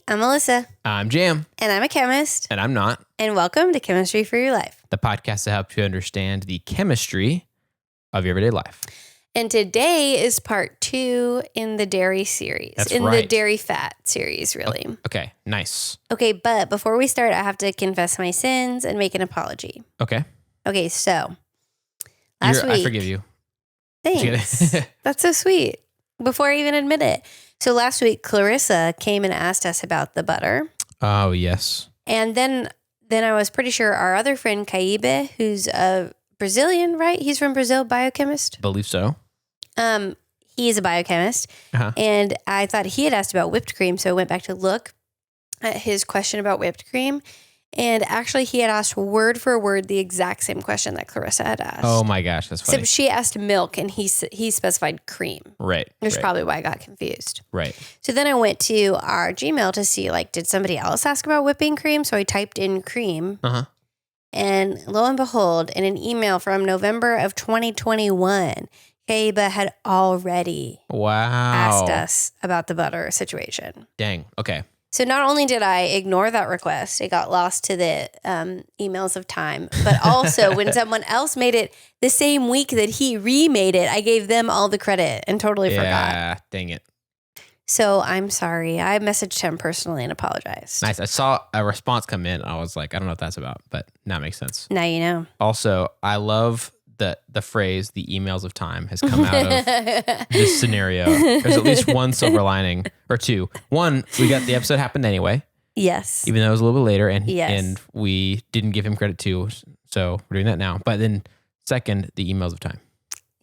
I'm Melissa. I'm Jam. And I'm a chemist. And I'm not. And welcome to Chemistry for Your Life, The podcast that helps you understand the chemistry of your everyday life. And today is part 2 in the dairy series. That's the dairy fat series, really. Okay, nice. Okay, but before we start, I have to confess my sins and make an apology. Okay. Okay, so last week. I forgive you. Thanks. That's so sweet. Before I even admit it. So last week, Clarissa came and asked us about the butter. Oh, yes. And then I was pretty sure our other friend, Caibe, who's a Brazilian, right? He's from Brazil, biochemist. Believe so. He is a biochemist. Uh-huh. And I thought he had asked about whipped cream. So I went back to look at his question about whipped cream. And actually, he had asked word for word the exact same question that Clarissa had asked. Oh my gosh, that's funny. So she asked milk and he specified cream. Right. Which is probably why I got confused. Right. So then I went to our Gmail to see, did somebody else ask about whipping cream? So I typed in cream. Uh-huh. And lo and behold, in an email from November of 2021, Kaiba had already asked us about the butter situation. Dang. Okay. So not only did I ignore that request, it got lost to the emails of time, but also when someone else made it the same week that he remade it, I gave them all the credit and totally forgot. Yeah, dang it. So I'm sorry. I messaged him personally and apologized. Nice. I saw a response come in. I was like, I don't know what that's about, but now it makes sense. Now you know. Also, I love the phrase, the emails of time, has come out of this scenario. There's at least one silver lining, or two. One, we got the episode happened anyway. Yes. Even though it was a little bit later, and yes. And we didn't give him credit too, so we're doing that now. But then second, the emails of time.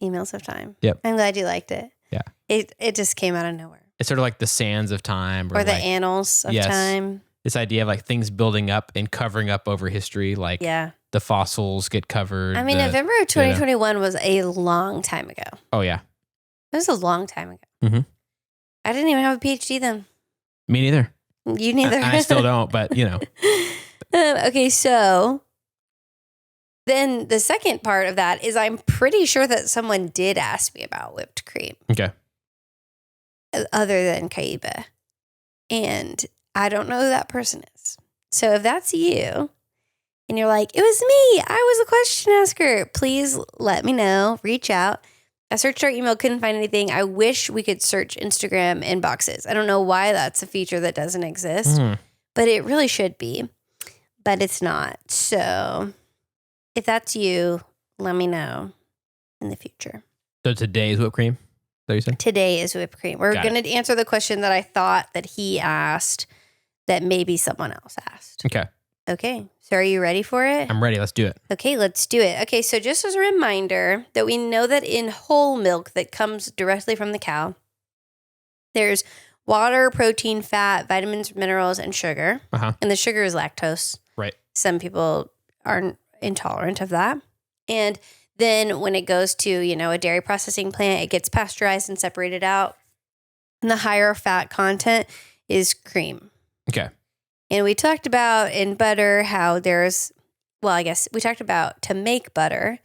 Emails of time. Yep. I'm glad you liked it. Yeah. It just came out of nowhere. It's sort of like the sands of time. Or the annals of time. This idea of things building up and covering up over history, the fossils get covered. I mean, November of 2021 was a long time ago. Oh, yeah. It was a long time ago. Mm-hmm. I didn't even have a PhD then. Me neither. You neither. I still don't, but Okay, so then the second part of that is I'm pretty sure that someone did ask me about whipped cream. Okay. Other than Caiba. And I don't know who that person is. So if that's you and you're like, it was me, I was a question asker, please let me know, reach out. I searched our email, couldn't find anything. I wish we could search Instagram inboxes. I don't know why that's a feature that doesn't exist, but it really should be, but it's not. So if that's you, let me know in the future. So today's whipped cream? Is that what you said? Today is whipped cream. We're going to answer the question that I thought that he asked that maybe someone else asked. Okay. So are you ready for it? I'm ready. Let's do it. Okay, let's do it. Okay, so just as a reminder that we know that in whole milk that comes directly from the cow, there's water, protein, fat, vitamins, minerals, and sugar. Uh-huh. And the sugar is lactose. Right. Some people are intolerant of that. And then when it goes to, a dairy processing plant, it gets pasteurized and separated out. And the higher fat content is cream. Okay. And we talked about in butter how we talked about to make butter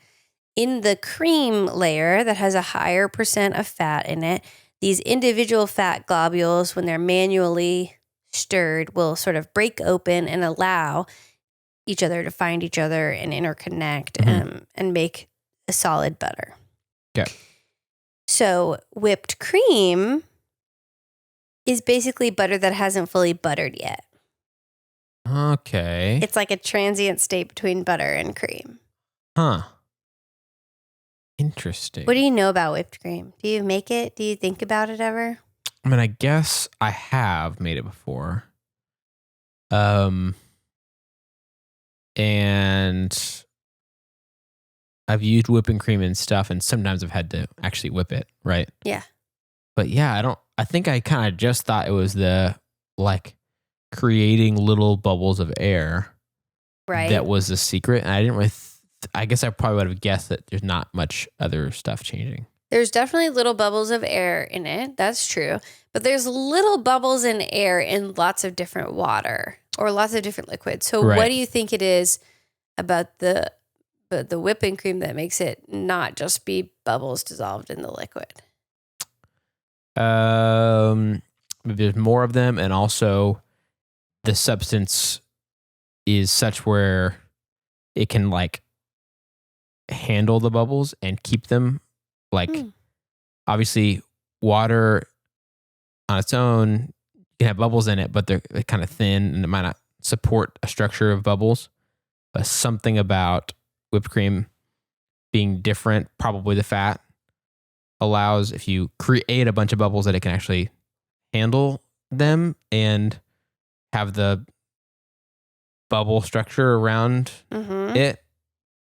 in the cream layer that has a higher percent of fat in it. These individual fat globules, when they're manually stirred, will sort of break open and allow each other to find each other and interconnect and make a solid butter. Okay. So whipped cream is basically butter that hasn't fully buttered yet. Okay. It's like a transient state between butter and cream. Huh. Interesting. What do you know about whipped cream? Do you make it? Do you think about it ever? I mean, I guess I have made it before. And I've used whipping cream and stuff, and sometimes I've had to actually whip it, right? Yeah. But yeah, I think I kind of just thought it was the creating little bubbles of air. Right. That was the secret. And I didn't really, I guess I probably would have guessed that there's not much other stuff changing. There's definitely little bubbles of air in it. That's true. But there's little bubbles in air in lots of different water or lots of different liquids. So What do you think it is about the whipping cream that makes it not just be bubbles dissolved in the liquid? Maybe there's more of them, and also the substance is such where it can like handle the bubbles and keep them like obviously water on its own can have bubbles in it, but they're kind of thin and it might not support a structure of bubbles. But something about whipped cream being different, probably the fat, allows if you create a bunch of bubbles that it can actually handle them and have the bubble structure around it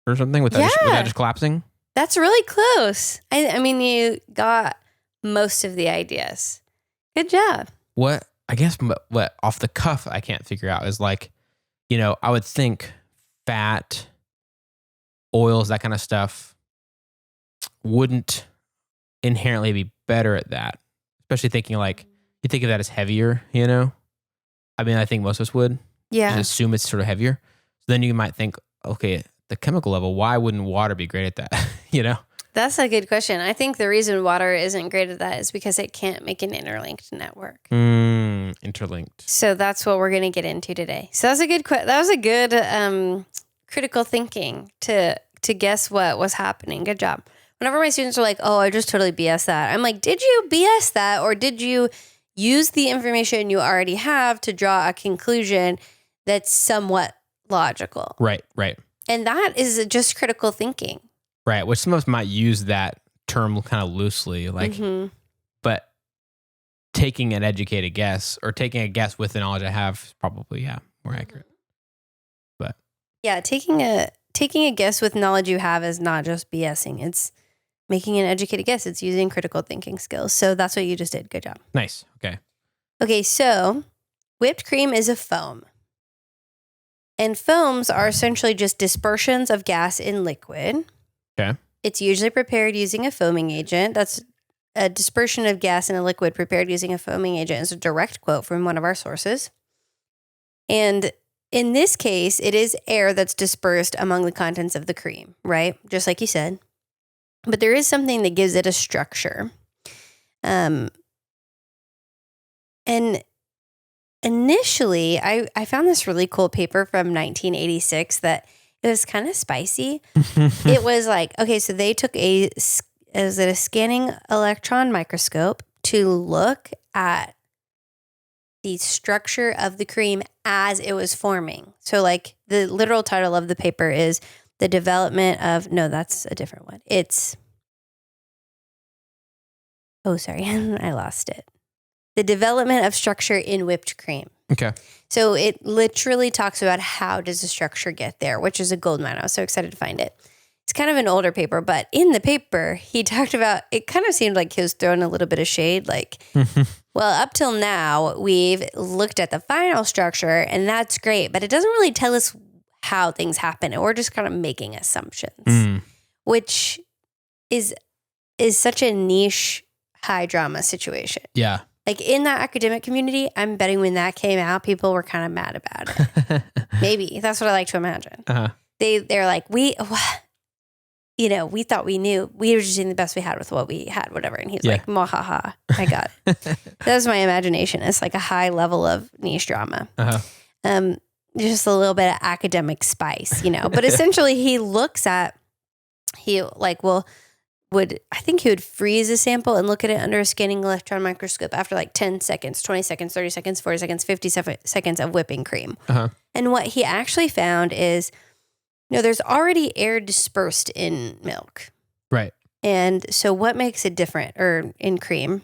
or something without just collapsing. That's really close. I mean, you got most of the ideas. Good job. What off the cuff I can't figure out is like, I would think fat, oils, that kind of stuff wouldn't inherently be better at that. Especially thinking like, you think of that as heavier, I mean, I think most of us would. Yeah. Just assume it's sort of heavier. So then you might think, okay, the chemical level, why wouldn't water be great at that? That's a good question. I think the reason water isn't great at that is because it can't make an interlinked network. Interlinked. So that's what we're going to get into today. So that was a good critical thinking to guess what was happening. Good job. Whenever my students are like, oh, I just totally BS that, I'm like, did you BS that, or did you use the information you already have to draw a conclusion that's somewhat logical? Right. And that is just critical thinking. Right, which some of us might use that term kind of loosely, like, but taking an educated guess or taking a guess with the knowledge I have is probably, more accurate. But yeah, taking a guess with knowledge you have is not just BSing. It's making an educated guess. It's using critical thinking skills. So that's what you just did. Good job. Nice. Okay. Okay, so whipped cream is a foam. And foams are essentially just dispersions of gas in liquid. Okay. It's usually prepared using a foaming agent. That's a dispersion of gas in a liquid prepared using a foaming agent is a direct quote from one of our sources. And in this case, it is air that's dispersed among the contents of the cream, right? Just like you said. But there is something that gives it a structure. And initially, I found this really cool paper from 1986 that it was kind of spicy. It was like, okay, so they took a scanning electron microscope to look at the structure of the cream as it was forming. So like the literal title of the paper is the development of, no, that's a different one. I lost it. The development of structure in whipped cream. Okay. So it literally talks about how does the structure get there, which is a gold mine. I was so excited to find it. It's kind of an older paper, but in the paper, he talked about, it kind of seemed like he was throwing a little bit of shade. Like, well, up till now, we've looked at the final structure and that's great, but it doesn't really tell us how things happen. And we're just kind of making assumptions, which is such a niche, high drama situation. Yeah. Like in that academic community, I'm betting when that came out, people were kind of mad about it. Maybe. That's what I like to imagine. They're like, we thought we knew. We were just doing the best we had with what we had, whatever. And he's like, mwahaha, I got it. That was my imagination. It's like a high level of niche drama. Just a little bit of academic spice, But essentially he looks at, he would freeze a sample and look at it under a scanning electron microscope after like 10 seconds, 20 seconds, 30 seconds, 40 seconds, 50 seconds of whipping cream. And what he actually found is, there's already air dispersed in milk. Right. And so what makes it different, or in cream,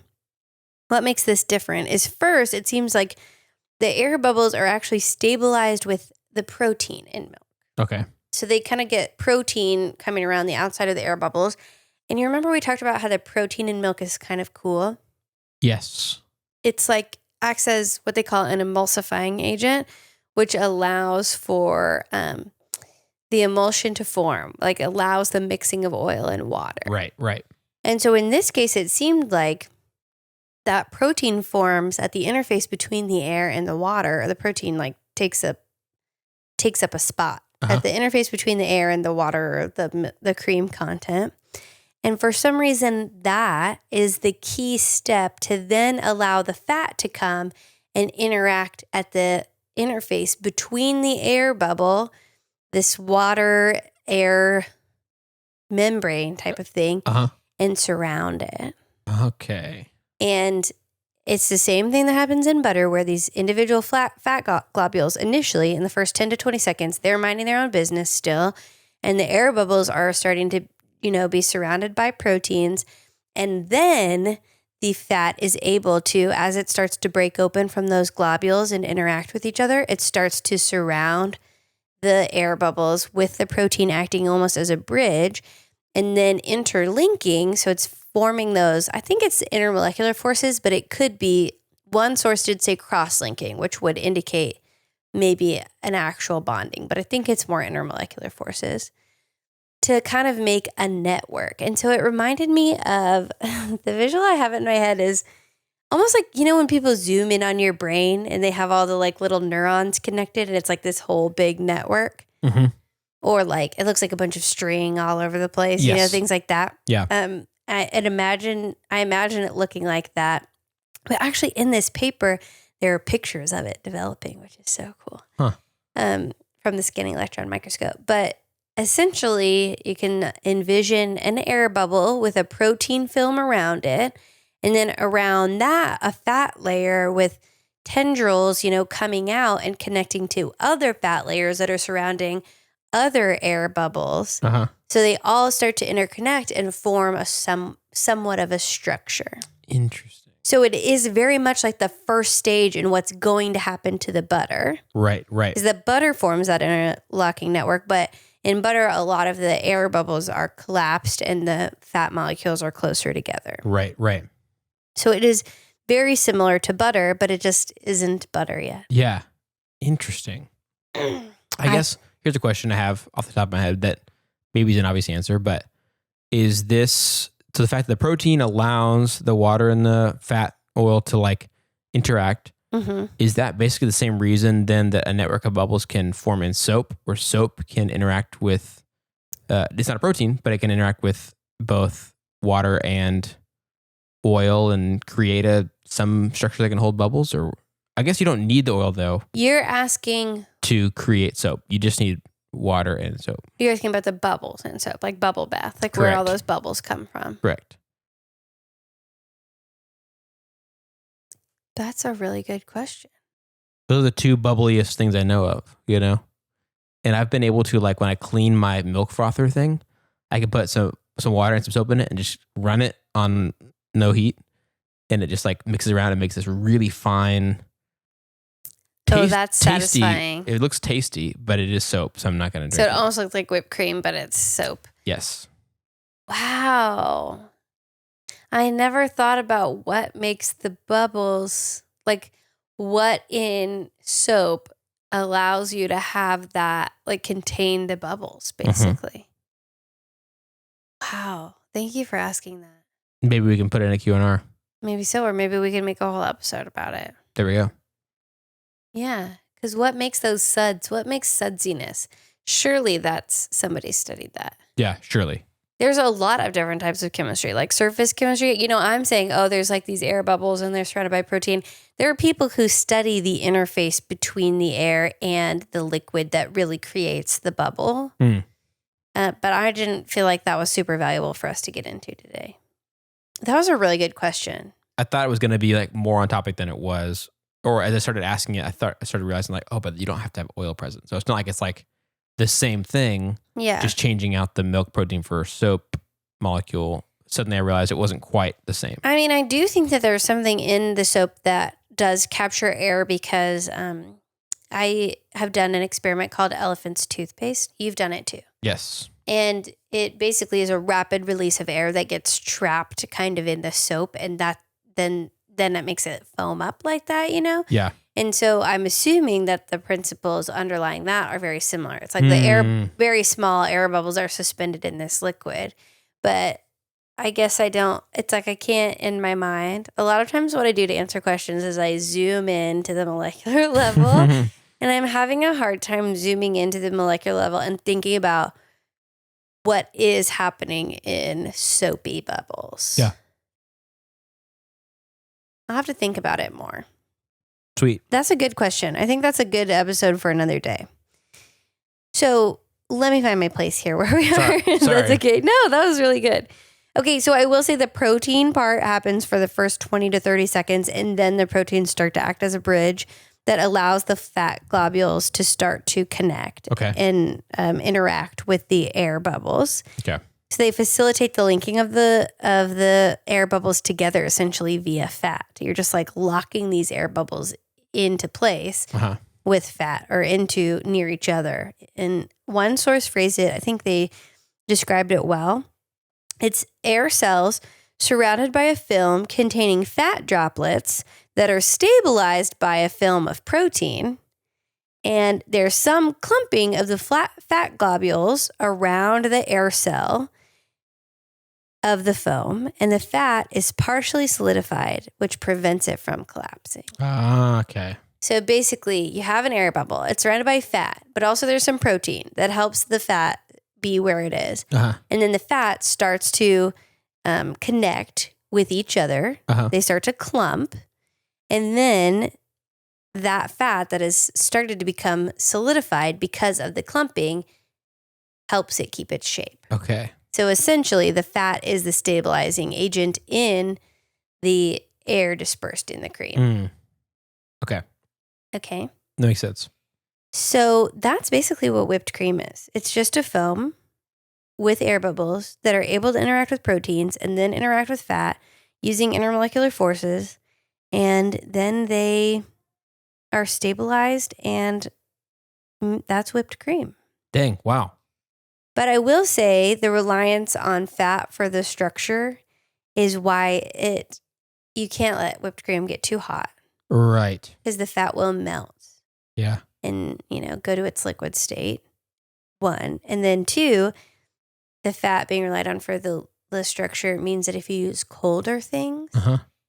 what makes this different is first, it seems like the air bubbles are actually stabilized with the protein in milk. Okay. So they kind of get protein coming around the outside of the air bubbles. And you remember we talked about how the protein in milk is kind of cool? Yes. It's like acts as what they call an emulsifying agent, which allows for the emulsion to form, like allows the mixing of oil and water. Right. And so in this case, it seemed like that protein forms at the interface between the air and the water. Or the protein like takes up a spot at the interface between the air and the water, or the cream content. And for some reason, that is the key step to then allow the fat to come and interact at the interface between the air bubble, this water air membrane type of thing, and surround it. Okay. And it's the same thing that happens in butter, where these individual fat globules initially in the first 10 to 20 seconds, they're minding their own business still. And the air bubbles are starting to, be surrounded by proteins. And then the fat is able to, as it starts to break open from those globules and interact with each other, it starts to surround the air bubbles with the protein acting almost as a bridge and then interlinking. So it's forming those, I think it's intermolecular forces, but it could be, one source did say cross-linking, which would indicate maybe an actual bonding, but I think it's more intermolecular forces to kind of make a network. And so it reminded me of the visual I have in my head is almost like, when people zoom in on your brain and they have all the like little neurons connected and it's like this whole big network. Mm-hmm. Or like, it looks like a bunch of string all over the place, things like that. Yeah. I imagine it looking like that. But actually in this paper, there are pictures of it developing, which is so cool. From the scanning electron microscope. But essentially, you can envision an air bubble with a protein film around it. And then around that, a fat layer with tendrils, coming out and connecting to other fat layers that are surrounding other air bubbles. So they all start to interconnect and form a somewhat of a structure. Interesting. So it is very much like the first stage in what's going to happen to the butter. Right. Because the butter forms that interlocking network, but in butter, a lot of the air bubbles are collapsed and the fat molecules are closer together. Right. So it is very similar to butter, but it just isn't butter yet. Yeah. Interesting. I guess here's a question I have off the top of my head that maybe is an obvious answer, but is this, so the fact that the protein allows the water and the fat oil to like interact, is that basically the same reason then that a network of bubbles can form in soap, where soap can interact with, it's not a protein, but it can interact with both water and oil and create some structure that can hold bubbles? Or I guess you don't need the oil though. You're asking to create soap. You just need water and soap. You're asking about the bubbles in soap, like bubble bath, like Correct. where all those bubbles come from. Correct. That's a really good question. Those are the two bubbliest things I know of, And I've been able to, like, when I clean my milk frother thing, I can put some water and some soap in it and just run it on no heat. And it just like mixes around and makes this really fine. That's tasty. satisfying. It looks tasty, but it is soap, so I'm not going to So drink it almost looks like whipped cream, but it's soap. Yes. Wow. I never thought about what makes the bubbles, like what in soap allows you to have that, like contain the bubbles, basically. Wow. Thank you for asking that. Maybe we can put it in a Q&R. Maybe so, or maybe we can make a whole episode about it. There we go. Yeah, because what makes those suds? What makes sudsiness? Surely that's somebody studied that. Yeah, surely. There's a lot of different types of chemistry, like surface chemistry. I'm saying, there's like these air bubbles and they're surrounded by protein. There are people who study the interface between the air and the liquid that really creates the bubble. But I didn't feel like that was super valuable for us to get into today. That was a really good question. I thought it was going to be like more on topic than it was. Or as I started asking it, I started realizing like, but you don't have to have oil present. So it's not like it's like the same thing. Yeah. Just changing out the milk protein for a soap molecule. Suddenly I realized it wasn't quite the same. I mean, I do think that there's something in the soap that does capture air because I have done an experiment called elephant's toothpaste. You've done it too. Yes. And it basically is a rapid release of air that gets trapped kind of in the soap. And that then it makes it foam up like that, Yeah. And so I'm assuming that the principles underlying that are very similar. It's like the air, very small air bubbles are suspended in this liquid. But I guess it's like I can't in my mind. A lot of times what I do to answer questions is I zoom in to the molecular level. And I'm having a hard time zooming into the molecular level and thinking about what is happening in soapy bubbles. Yeah. I'll have to think about it more. Sweet. That's a good question. I think that's a good episode for another day. So let me find my place here where we are. Sorry. That's okay. No, that was really good. Okay, so I will say the protein part happens for the first 20 to 30 seconds, and then the proteins start to act as a bridge that allows the fat globules to start to connect and interact with the air bubbles. Okay. So they facilitate the linking of the air bubbles together essentially via fat. You're just like locking these air bubbles into place with fat or into near each other. And one source phrased it, I think they described it well. It's air cells surrounded by a film containing fat droplets that are stabilized by a film of protein. And there's some clumping of the fat globules around the air cell of the foam, and the fat is partially solidified, which prevents it from collapsing. Okay. So basically, you have an air bubble. It's surrounded by fat, but also there's some protein that helps the fat be where it is. And then the fat starts to connect with each other. They start to clump. And then that fat that has started to become solidified because of the clumping helps it keep its shape. Okay. So essentially, the fat is the stabilizing agent in the air dispersed in the cream. Okay. Okay. That makes sense. So that's basically what whipped cream is. It's just a foam with air bubbles that are able to interact with proteins and then interact with fat using intermolecular forces. And then they are stabilized, and that's whipped cream. Dang. Wow. But I will say the reliance on fat for the structure is why you can't let whipped cream get too hot. Right. Because the fat will melt. Yeah. And, go to its liquid state, one. And then two, the fat being relied on for the structure means that if you use colder things,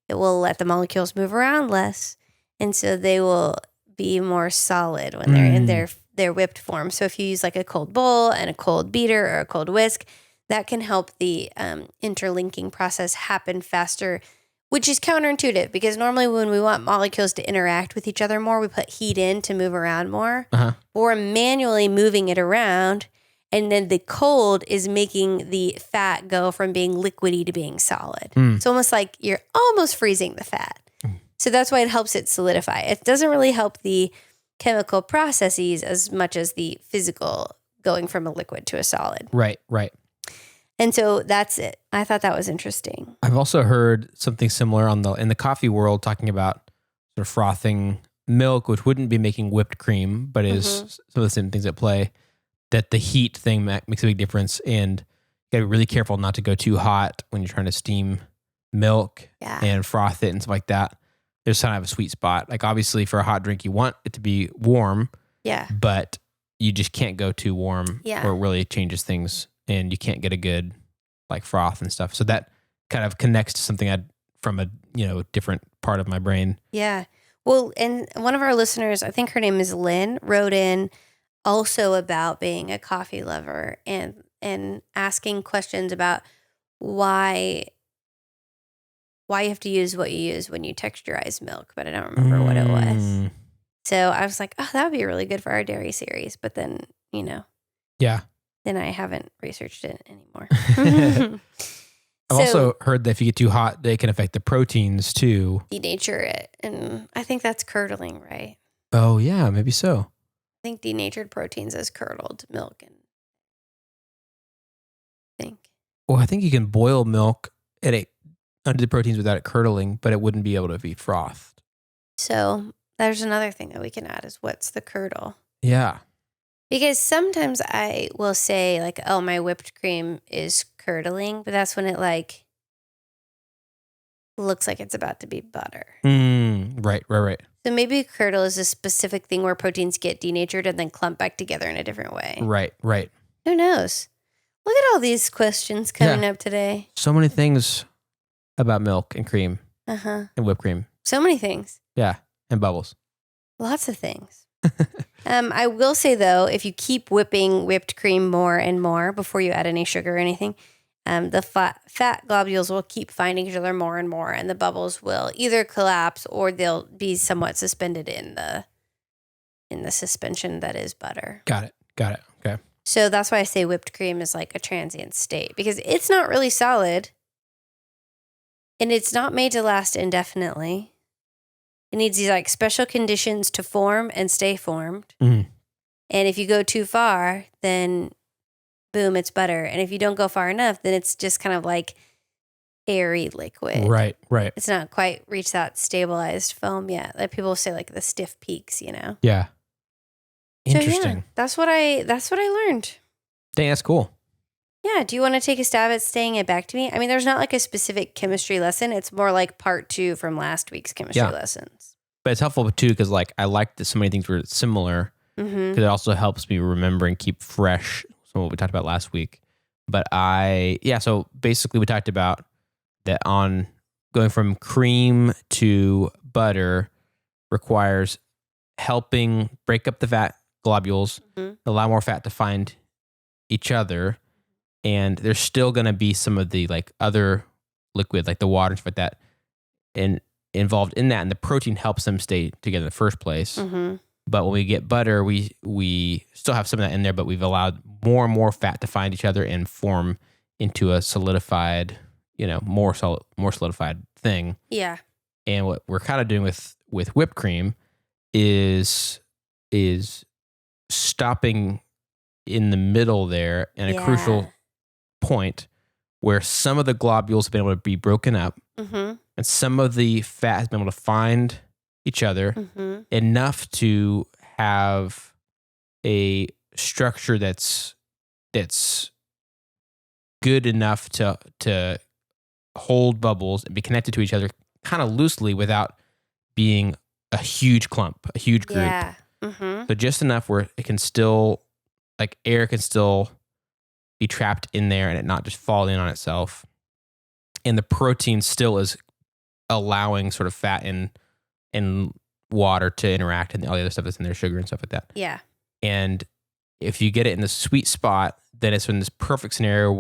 it will let the molecules move around less. And so they will be more solid when they're in their whipped form. So if you use like a cold bowl and a cold beater or a cold whisk, that can help the interlinking process happen faster, which is counterintuitive because normally when we want molecules to interact with each other more, we put heat in to move around more. Or manually moving it around, and then the cold is making the fat go from being liquidy to being solid. It's almost like you're almost freezing the fat. So that's why it helps it solidify. It doesn't really help the chemical processes as much as the physical going from a liquid to a solid. Right. And so that's it. I thought that was interesting. I've also heard something similar in the coffee world talking about sort of frothing milk, which wouldn't be making whipped cream, but is some of the same things at play, that the heat thing makes a big difference. And you gotta be really careful not to go too hot when you're trying to steam milk and froth it and stuff like that. There's kind of a sweet spot. Like obviously for a hot drink, you want it to be warm, but you just can't go too warm or it really changes things. And you can't get a good like froth and stuff. So that kind of connects to something from a different part of my brain. Yeah. Well, and one of our listeners, I think her name is Lyn, wrote in also about being a coffee lover and asking questions about why you have to use what you use when you texturize milk, but I don't remember what it was. So I was like, oh, that would be really good for our dairy series. But then, then I haven't researched it anymore. I've also heard that if you get too hot, they can affect the proteins too. Denature it. And I think that's curdling, right? Oh, yeah, maybe so. I think denatured proteins is curdled milk. I think you can boil milk under the proteins without it curdling, but it wouldn't be able to be frothed. So there's another thing that we can add is what's the curdle? Yeah. Because sometimes I will say like, oh, my whipped cream is curdling, but that's when it like looks like it's about to be butter. Right. So maybe curdle is a specific thing where proteins get denatured and then clump back together in a different way. Right. Who knows? Look at all these questions coming up today. So many things about milk and cream and whipped cream. So many things. Yeah, and bubbles. Lots of things. I will say, though, if you keep whipping whipped cream more and more before you add any sugar or anything, the fat globules will keep finding each other more and more, and the bubbles will either collapse or they'll be somewhat suspended in the suspension that is butter. Got it. Okay. So that's why I say whipped cream is like a transient state, because it's not really solid and it's not made to last indefinitely. It needs these like special conditions to form and stay formed. Mm-hmm. And if you go too far, then boom, it's butter. And if you don't go far enough, then it's just kind of like airy liquid. Right. It's not quite reached that stabilized foam yet. Like people say like the stiff peaks, you know? Yeah. Interesting. So yeah, that's what I learned. Dang, that's cool. Yeah. Do you want to take a stab at saying it back to me? I mean, there's not like a specific chemistry lesson. It's more like part 2 from last week's chemistry lessons. But it's helpful too, because like I like that so many things were similar, because it also helps me remember and keep fresh some of what we talked about last week. But so basically we talked about that on going from cream to butter requires helping break up the fat globules, allow more fat to find each other. And there's still going to be some of the like other liquid, like the water and stuff like that, and involved in that. And the protein helps them stay together in the first place. But when we get butter, we still have some of that in there, but we've allowed more and more fat to find each other and form into a solidified, more solidified thing. Yeah. And what we're kind of doing with whipped cream is stopping in the middle there in a crucial point where some of the globules have been able to be broken up, and some of the fat has been able to find each other enough to have a structure that's good enough to hold bubbles and be connected to each other kind of loosely without being a huge clump, a huge group. Yeah. So just enough where it can still, like air can still be trapped in there and it not just fall in on itself. And the protein still is allowing sort of fat and water to interact and all the other stuff that's in there, sugar and stuff like that. Yeah. And if you get it in the sweet spot, then it's in this perfect scenario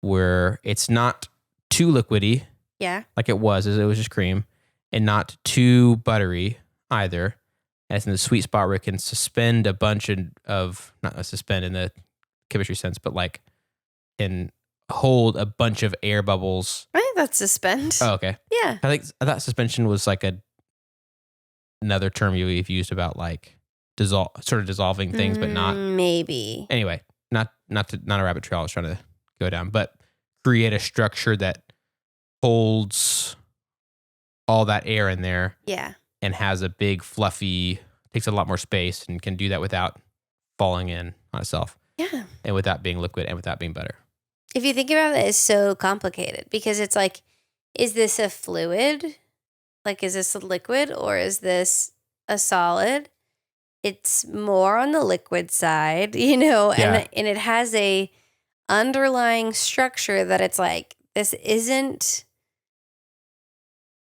where it's not too liquidy. Yeah. Like it was just cream, and not too buttery either. And it's in the sweet spot where it can suspend a bunch of not suspend in the chemistry sense, but like can hold a bunch of air bubbles. I think that's suspend. Oh, okay. Yeah. I thought suspension was like another term you've used about like dissolving things, but not maybe. Anyway, not a rabbit trail I was trying to go down, but create a structure that holds all that air in there. Yeah. And has a big fluffy, takes a lot more space and can do that without falling in on itself. Yeah. And without being liquid and without being butter. If you think about it, it's so complicated because it's like, is this a fluid? Like, is this a liquid or is this a solid? It's more on the liquid side, and it has a underlying structure that it's like, this isn't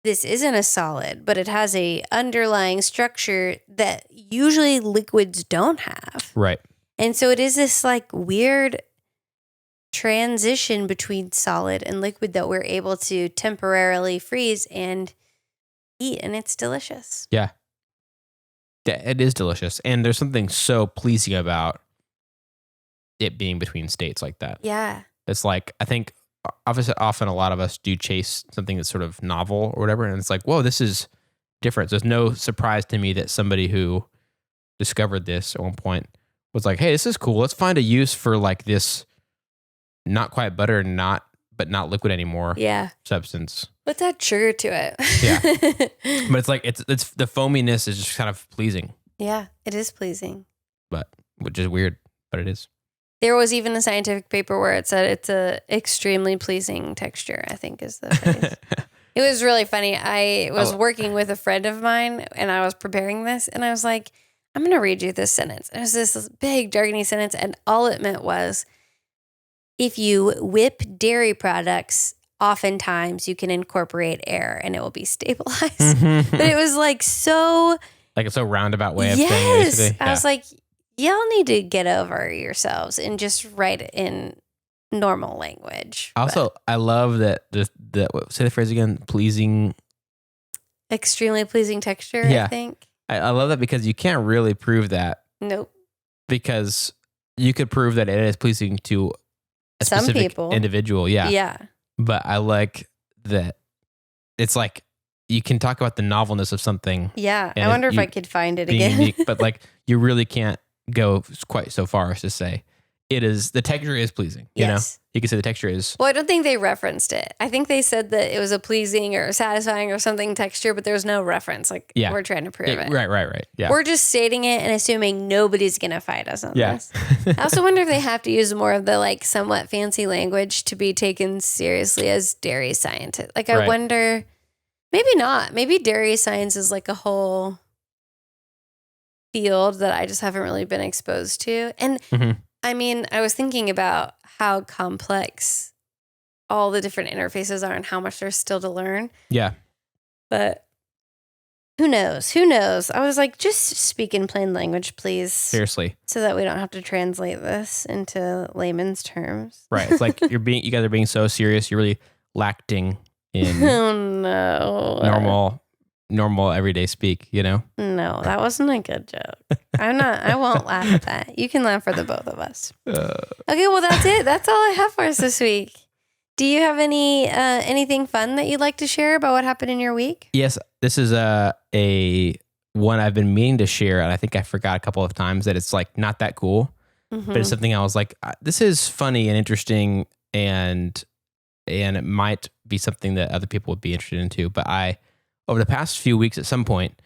a solid, but it has a underlying structure that usually liquids don't have. Right. And so it is this like weird transition between solid and liquid that we're able to temporarily freeze and eat, and it's delicious. Yeah. It is delicious. And there's something so pleasing about it being between states like that. Yeah. It's like, I think obviously often a lot of us do chase something that's sort of novel or whatever. And it's like, whoa, this is different. So it's no surprise to me that somebody who discovered this at one point was like, hey, this is cool. Let's find a use for like this not quite butter, but not liquid anymore. Yeah. Substance. Let's add sugar to it. Yeah. But it's like, it's the foaminess is just kind of pleasing. Yeah, it is pleasing. But, which is weird, but it is. There was even a scientific paper where it said it's a extremely pleasing texture, I think is the phrase. It was really funny. I was working with a friend of mine and I was preparing this and I was like, I'm going to read you this sentence. It was this big jargony sentence and all it meant was, if you whip dairy products, oftentimes you can incorporate air and it will be stabilized. But it was like so... Like it's a roundabout way of saying it. Basically. I was like, y'all need to get over yourselves and just write it in normal language. Also, I love that say the phrase again, pleasing. Extremely pleasing texture, Yeah. I think. I love that because you can't really prove that. Nope. Because you could prove that it is pleasing to a Some specific people. individual. Yeah. Yeah. But I like that it's like you can talk about the novelness of something. Yeah. I wonder if I could find it again. Unique, but like you really can't go quite so far as to say the texture is pleasing. You know, you can say the texture is. Well, I don't think they referenced it. I think they said that it was a pleasing or satisfying or something texture, but there was no reference. Like, we're trying to prove it. Right. Yeah. We're just stating it and assuming nobody's going to fight us on this. I also wonder if they have to use more of the like somewhat fancy language to be taken seriously as dairy scientists. Like, I wonder, maybe not. Maybe dairy science is like a whole field that I just haven't really been exposed to. And I mean, I was thinking about how complex all the different interfaces are and how much there's still to learn. Yeah. But who knows? Who knows? I was like, just speak in plain language, please. Seriously. So that we don't have to translate this into layman's terms. Right. It's like you guys are being so serious. You're really lacking in normal everyday speak, you know? No, that wasn't a good joke. I won't laugh at that. You can laugh for the both of us. Okay, well, that's it. That's all I have for us this week. Do you have anything fun that you'd like to share about what happened in your week? Yes, this is a one I've been meaning to share, and I think I forgot a couple of times that it's like not that cool, but it's something I was like, this is funny and interesting, and it might be something that other people would be interested in too. But over the past few weeks, at some point,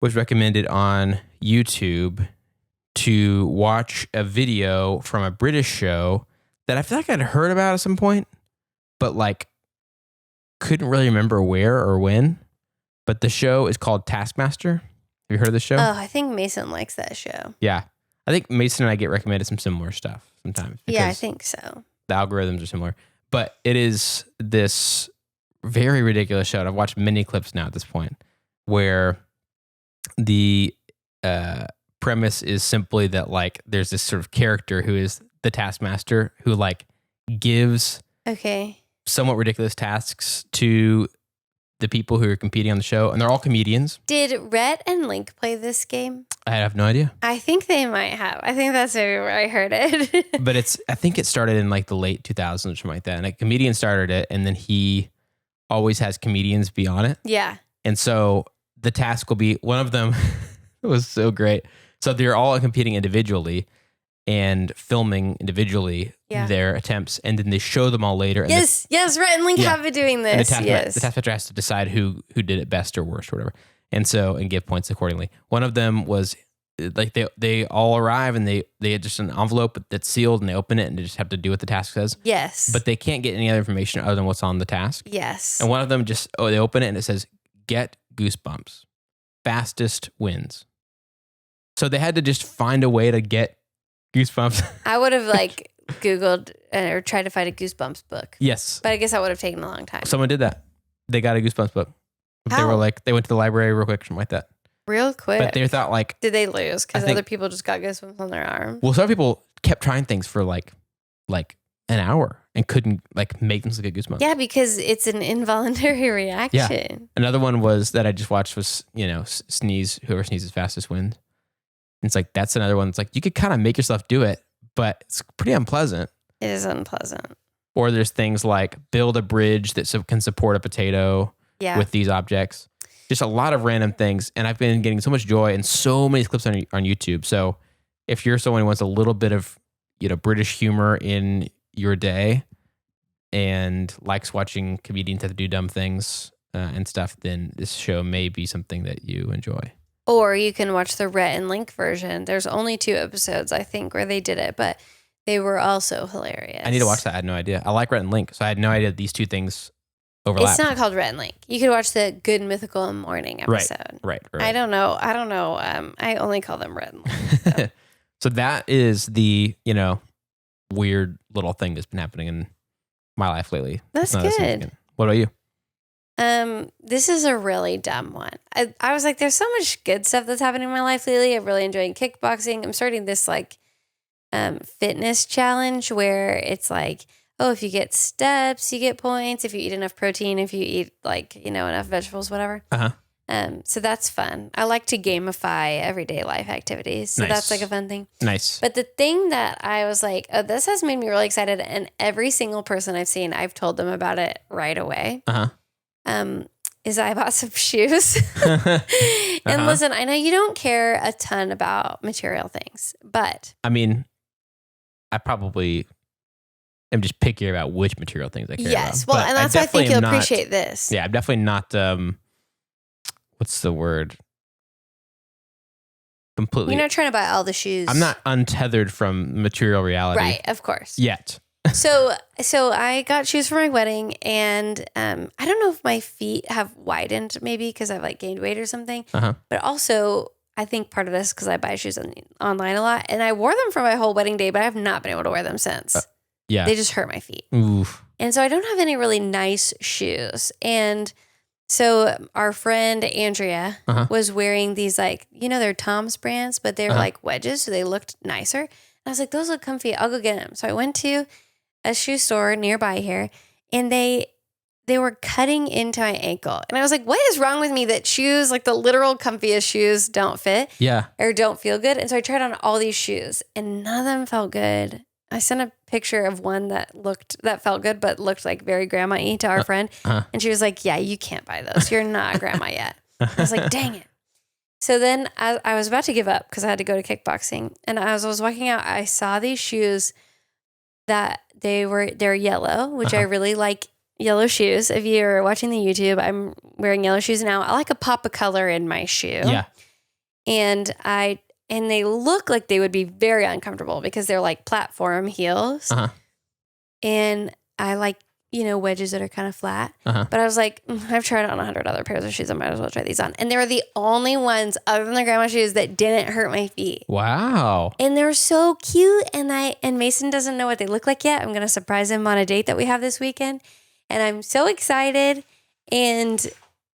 was recommended on YouTube to watch a video from a British show that I feel like I'd heard about at some point, but like couldn't really remember where or when. But the show is called Taskmaster. Have you heard of this show? Oh, I think Mason likes that show. Yeah. I think Mason and I get recommended some similar stuff sometimes. Yeah, I think so. The algorithms are similar. But it is this very ridiculous show. And I've watched many clips now at this point where the premise is simply that like there's this sort of character who is the taskmaster who like gives somewhat ridiculous tasks to the people who are competing on the show, and they're all comedians. Did Rhett and Link play this game? I have no idea. I think they might have. I think that's maybe where I heard it. But I think it started in like the late 2000s or something like that. And a comedian started it, and then he always has comedians be on it. Yeah. And so the task will be, one of them it was so great. So they're all competing individually and filming individually their attempts, and then they show them all later. And yes, Rhett and Link have been doing this. The taskmaster has to decide who did it best or worst or whatever, and give points accordingly. One of them was like they all arrive and they had just an envelope that's sealed, and they open it and they just have to do what the task says. Yes, but they can't get any other information other than what's on the task. Yes, and one of them they open it and it says get goosebumps, fastest wins. So they had to just find a way to get goosebumps. I would have like Googled or tried to find a Goosebumps book. Yes. But I guess that would have taken a long time. Someone did that. They got a Goosebumps book. How? They were like, they went to the library real quick, something like that. Real quick. But they thought like... Did they lose? Because other people just got goosebumps on their arms? Well, some people kept trying things for like an hour and couldn't like make them get goosebumps. Yeah, because it's an involuntary reaction. Yeah. Another one was that I just watched was, sneeze, whoever sneezes fastest wins. And it's like, that's another one. It's like, you could kind of make yourself do it, but it's pretty unpleasant. It is unpleasant. Or there's things like build a bridge that can support a potato with these objects. Just a lot of random things. And I've been getting so much joy and so many clips on YouTube. So if you're someone who wants a little bit of, British humor in your day and likes watching comedians have to do dumb things and stuff, then this show may be something that you enjoy. Or you can watch the Rhett and Link version. There's only 2 episodes, I think, where they did it, but they were also hilarious. I need to watch that. I had no idea. I like Rhett and Link, so I had no idea these 2 things overlap. It's not called Rhett and Link. You could watch the Good Mythical Morning episode. Right. I don't know. I only call them Rhett and Link. So, so that is the, weird little thing that's been happening in my life lately. That's good. What about you? This is a really dumb one. I was like, there's so much good stuff that's happening in my life lately. I'm really enjoying kickboxing. I'm starting this like fitness challenge where it's like, oh, if you get steps, you get points. If you eat enough protein, if you eat enough vegetables, whatever. So that's fun. I like to gamify everyday life activities. So that's like a fun thing. Nice. But the thing that I was like, oh, this has made me really excited. And every single person I've seen, I've told them about it right away. Is I bought some shoes. And listen, I know you don't care a ton about material things, but I mean, I probably am just picky about which material things I care about. Yes. Well, and that's why I think you'll appreciate this. Yeah, I'm definitely not, what's the word? Completely. You're not trying to buy all the shoes. I'm not untethered from material reality. Right, of course. Yet. So I got shoes for my wedding, and I don't know if my feet have widened, maybe because I've like gained weight or something. But also, I think part of this because I buy shoes online a lot, and I wore them for my whole wedding day, but I have not been able to wear them since. Yeah, they just hurt my feet. Oof. And so I don't have any really nice shoes. And so our friend Andrea was wearing these they're Tom's brands, but they're like wedges, so they looked nicer. And I was like, those look comfy. I'll go get them. So I went to a shoe store nearby here, and they were cutting into my ankle. And I was like, what is wrong with me that shoes, like the literal comfiest shoes, don't fit? Yeah. Or don't feel good? And so I tried on all these shoes, and none of them felt good. I sent a picture of one that felt good, but looked like very grandma-y to our friend. And she was like, yeah, you can't buy those. You're not grandma yet. I was like, dang it. So then I was about to give up because I had to go to kickboxing. And as I was walking out, I saw these shoes that they're yellow, which I really like yellow shoes. If you're watching the YouTube, I'm wearing yellow shoes now. I like a pop of color in my shoe. Yeah. And they look like they would be very uncomfortable because they're like platform heels. And I like, wedges that are kind of flat. But I was like, I've tried on 100 other pairs of shoes. I might as well try these on. And they were the only ones other than the grandma shoes that didn't hurt my feet. Wow. And they're so cute. And Mason doesn't know what they look like yet. I'm going to surprise him on a date that we have this weekend. And I'm so excited. And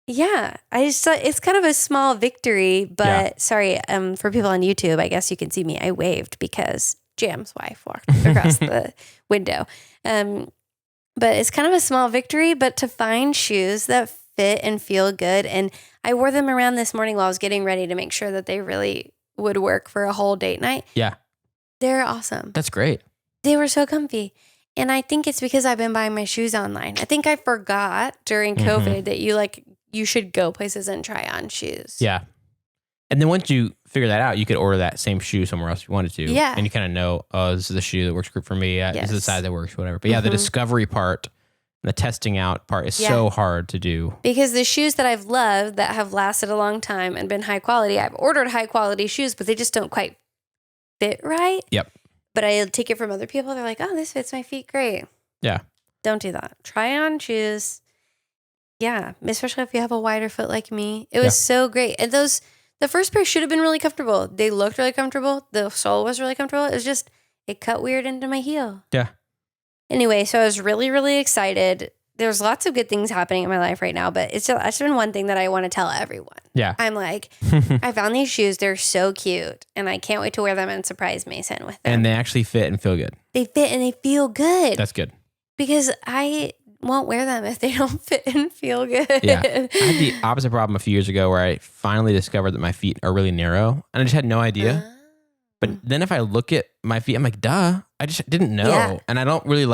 yeah, I just thought it's kind of a small victory, but sorry, for people on YouTube, I guess you can see me. I waved because Jam's wife walked across the window. But it's kind of a small victory, but to find shoes that fit and feel good. And I wore them around this morning while I was getting ready to make sure that they really would work for a whole date night. Yeah. They're awesome. That's great. They were so comfy. And I think it's because I've been buying my shoes online. I think I forgot during COVID that you should go places and try on shoes. Yeah. And then once you figure that out, you could order that same shoe somewhere else if you wanted to. Yeah. And you kind of know, oh, this is the shoe that works good for me. This is the size that works, whatever. But yeah, the discovery part, the testing out part is so hard to do. Because the shoes that I've loved that have lasted a long time and been high quality, I've ordered high quality shoes, but they just don't quite fit right. Yep. But I take it from other people. They're like, oh, this fits my feet great. Yeah. Don't do that. Try on shoes. Yeah. Especially if you have a wider foot like me. It was so great. And the first pair should have been really comfortable. They looked really comfortable. The sole was really comfortable. It was just, it cut weird into my heel. Yeah. Anyway, so I was really, really excited. There's lots of good things happening in my life right now, but it's just been one thing that I want to tell everyone. Yeah. I'm like, I found these shoes. They're so cute. And I can't wait to wear them and surprise Mason with them. And they actually fit and feel good. They fit and they feel good. That's good. Because I won't wear them if they don't fit and feel good. Yeah. I had the opposite problem a few years ago where I finally discovered that my feet are really narrow. And I just had no idea. But then if I look at my feet, I'm like, duh, I just didn't know. Yeah. And I don't really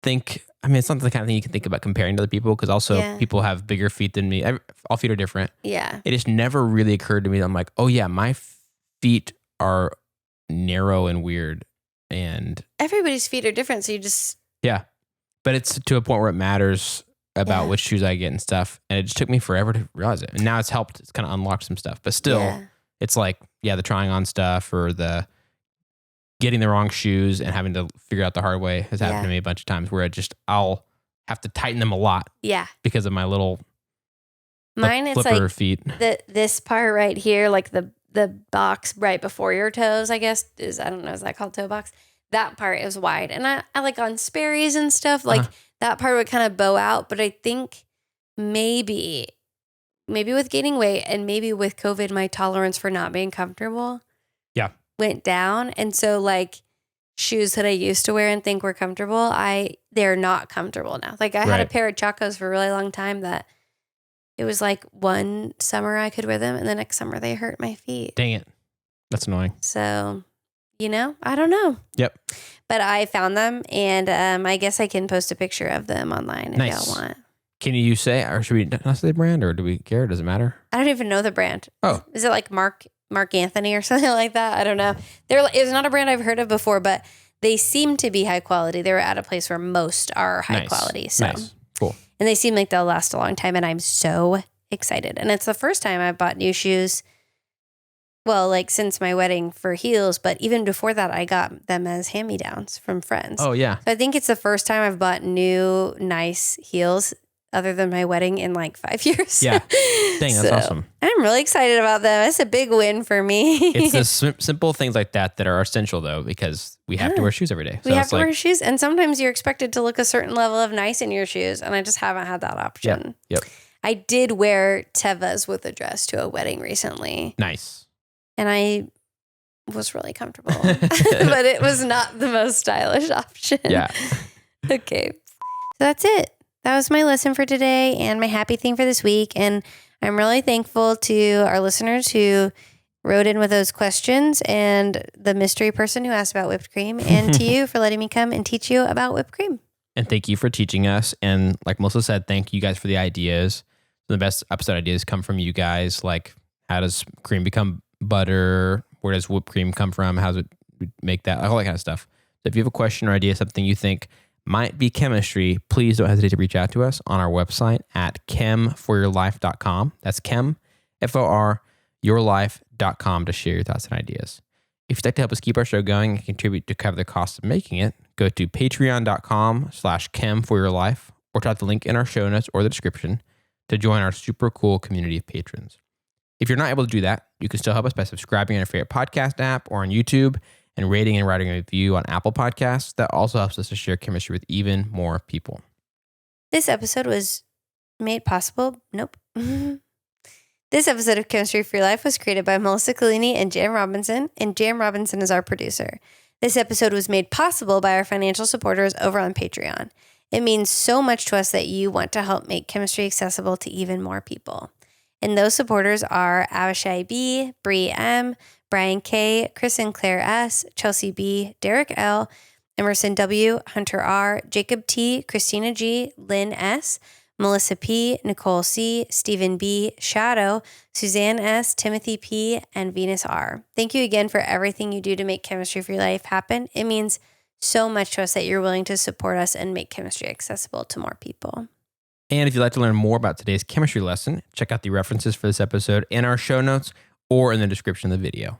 think, it's not the kind of thing you can think about comparing to other people because also people have bigger feet than me. All feet are different. Yeah. It just never really occurred to me that I'm like, oh yeah, my feet are narrow and weird. And everybody's feet are different. So you just... Yeah. But it's to a point where it matters about which shoes I get and stuff. And it just took me forever to realize it. And now it's helped. It's kind of unlocked some stuff. But still, it's like, the trying on stuff or the getting the wrong shoes and having to figure out the hard way has happened to me a bunch of times where I'll have to tighten them a lot. Yeah. Because of my little Mine, it's flipper like feet. This part right here, like the box right before your toes, I guess, is that called toe box? That part is wide. And I like on Sperry's and stuff, that part would kind of bow out. But I think maybe with gaining weight and maybe with COVID, my tolerance for not being comfortable went down. And so shoes that I used to wear and think were comfortable, they're not comfortable now. Like I had a pair of Chacos for a really long time that it was like one summer I could wear them and the next summer they hurt my feet. Dang it. That's annoying. So, I don't know. Yep. But I found them and I guess I can post a picture of them online if y'all want. Can you say, or should we not say the brand, or do we care? Does it matter? I don't even know the brand. Oh. Is it like Mark Anthony or something like that? I don't know. It's not a brand I've heard of before, but they seem to be high quality. They were at a place where most are high quality. So. Nice. Cool. And they seem like they'll last a long time, and I'm so excited. And it's the first time I've bought new shoes, well, like since my wedding for heels, but even before that, I got them as hand-me-downs from friends. Oh, yeah. So I think it's the first time I've bought new, nice heels other than my wedding in like 5 years. Yeah. Dang, that's awesome. I'm really excited about them. It's a big win for me. It's the simple things like that are essential, though, because we have to wear shoes every day. So we have to wear shoes. And sometimes you're expected to look a certain level of nice in your shoes. And I just haven't had that option. Yep. I did wear Tevas with a dress to a wedding recently. Nice. And I was really comfortable. But it was not the most stylish option. Yeah. Okay. So that's it. That was my lesson for today and my happy thing for this week. And I'm really thankful to our listeners who wrote in with those questions and the mystery person who asked about whipped cream, and to you for letting me come and teach you about whipped cream. And thank you for teaching us. And like Melissa said, thank you guys for the ideas. The best episode ideas come from you guys. Like, how does cream become butter? Where does whipped cream come from? How does it make that? All that kind of stuff. So if you have a question or idea, something you think might be chemistry, please don't hesitate to reach out to us on our website at chemforyourlife.com. That's chem, F-O-R, yourlife.com to share your thoughts and ideas. If you'd like to help us keep our show going and contribute to cover the cost of making it, go to patreon.com/chemforyourlife or type the link in our show notes or the description to join our super cool community of patrons. If you're not able to do that, you can still help us by subscribing on your favorite podcast app or on YouTube, and rating and writing a review on Apple Podcasts. That also helps us to share chemistry with even more people. This episode was made possible. Nope. This episode of Chemistry for Your Life was created by Melissa Collini and Jan Robinson, and Jan Robinson is our producer. This episode was made possible by our financial supporters over on Patreon. It means so much to us that you want to help make chemistry accessible to even more people. And those supporters are Avishai B, Bri M, Brian K, Chris and Claire S, Chelsea B, Derek L, Emerson W, Hunter R, Jacob T, Kristina G, Lynn S, Melissa P, Nichole C, Stephen B, Shadow, Suzanne S, Timothy P, and Venus R. Thank you again for everything you do to make Chemistry for Your Life happen. It means so much to us that you're willing to support us and make chemistry accessible to more people. And if you'd like to learn more about today's chemistry lesson, check out the references for this episode in our show notes or in the description of the video.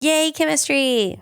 Yay, chemistry!